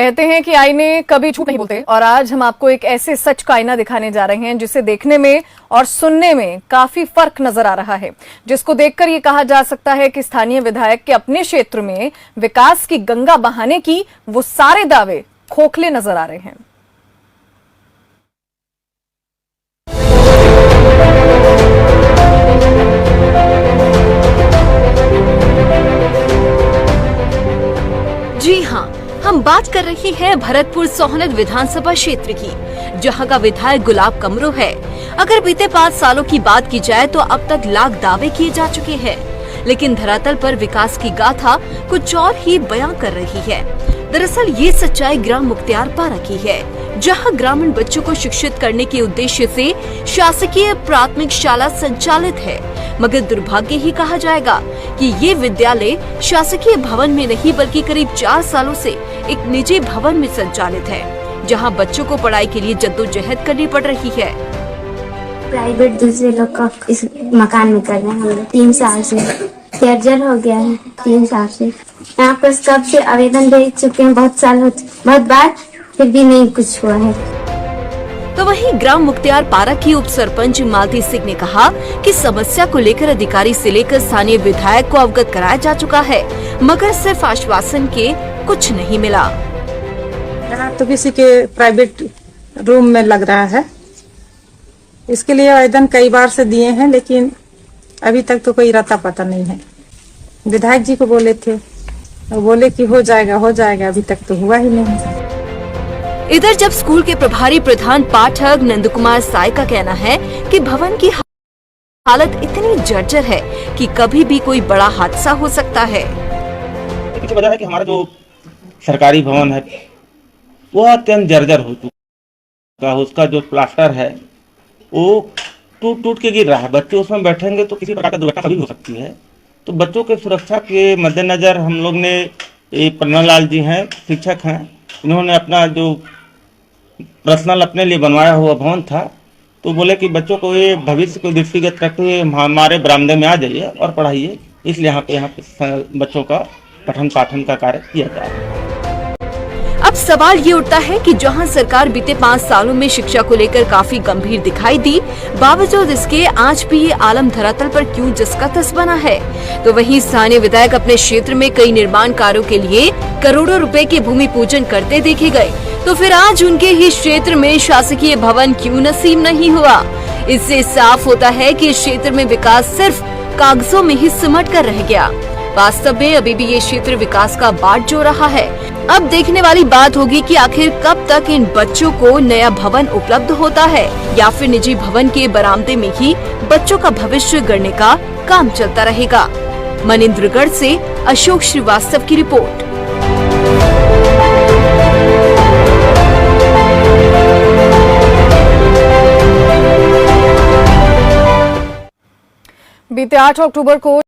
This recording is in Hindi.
कहते हैं कि आईने कभी झूठ नहीं बोलते और आज हम आपको एक ऐसे सच का आईना दिखाने जा रहे हैं जिसे देखने में और सुनने में काफी फर्क नजर आ रहा है, जिसको देखकर ये कहा जा सकता है कि स्थानीय विधायक के अपने क्षेत्र में विकास की गंगा बहाने की वो सारे दावे खोखले नजर आ रहे हैं। जी हाँ, हम बात कर रहे हैं भरतपुर सोहनद विधानसभा क्षेत्र की, जहां का विधायक गुलाब कमरो है। अगर बीते 5 सालों की बात की जाए तो अब तक लाख दावे किए जा चुके हैं, लेकिन धरातल पर विकास की गाथा कुछ और ही बयां कर रही है। दरअसल ये सच्चाई ग्राम मुख्तियार पारा की है, जहां ग्रामीण बच्चों को शिक्षित करने के उद्देश्य से शासकीय प्राथमिक शाला संचालित है, मगर दुर्भाग्य ही कहा जाएगा कि ये विद्यालय शासकीय भवन में नहीं बल्कि करीब 4 सालों से एक निजी भवन में संचालित है, जहां बच्चों को पढ़ाई के लिए जद्दोजहद करनी पड़ रही है। प्राइवेट दूसरे लोग का इस मकान में कर रहे हैं। हम लोग 3 साल से कर्जर हो गया है। 3 साल से यहाँ पर कब से आवेदन दे चुके हैं, बहुत बार, फिर भी नहीं कुछ हुआ है। तो वहीं ग्राम मुख्तियार पारा की उप सरपंच मालती सिंह ने कहा कि समस्या को लेकर अधिकारी से लेकर स्थानीय विधायक को अवगत कराया जा चुका है, मगर सिर्फ आश्वासन के कुछ नहीं मिला। यहाँ तो किसी के प्राइवेट रूम में लग रहा है, इसके लिए आवेदन कई बार से दिए हैं, लेकिन अभी तक तो कोई रता पता नहीं है। विधायक जी को बोले थे, वो बोले कि हो जाएगा, अभी तक तो हुआ ही नहीं। इधर जब स्कूल के प्रभारी प्रधान पाठक नंद कुमार साय का कहना है कि भवन की हालत इतनी जर्जर है कि कभी भी कोई बड़ा हादसा हो सकता है। पीछे वजह है कि हमारा जो सरकारी भवन है वो अत्यंत जर्जर हो चुका है। उसका जो प्लास्टर है वो टूट के गिर रहा है। बच्चे उसमें बैठेंगे तो किसी प्रकार का दुर्घटना कभी हो सकती है। तो बच्चों के सुरक्षा के मद्देनजर हम लोग ने, पन्ना लाल जी हैं, शिक्षक हैं, इन्होंने अपना जो पर्सनल अपने लिए बनवाया हुआ भवन था, तो बोले कि बच्चों को ये भविष्य को दृष्टिगत रखते हुए हमारे बरामदे में आ जाइए और पढ़ाइए। इसलिए यहाँ पे बच्चों का पठन पाठन का कार्य किया जा रहा है। अब सवाल ये उठता है कि जहां सरकार बीते 5 सालों में शिक्षा को लेकर काफी गंभीर दिखाई दी, बावजूद इसके आज भी ये आलम धरातल पर क्यों जिसका तस बना है। तो वहीं स्थानीय विधायक अपने क्षेत्र में कई निर्माण कार्यों के लिए करोड़ों रुपए के भूमि पूजन करते देखे गए, तो फिर आज उनके ही क्षेत्र में शासकीय भवन क्यों नसीब नहीं हुआ। इससे साफ होता है कि इस क्षेत्र में विकास सिर्फ कागजों में ही सिमट कर रह गया। वास्तव में अभी भी ये क्षेत्र विकास का बाट जो रहा है। अब देखने वाली बात होगी कि आखिर कब तक इन बच्चों को नया भवन उपलब्ध होता है, या फिर निजी भवन के बरामदे में ही बच्चों का भविष्य गढ़ने का काम चलता रहेगा। मनिंद्रगढ़ से अशोक श्रीवास्तव की रिपोर्ट। बीते 8 अक्टूबर को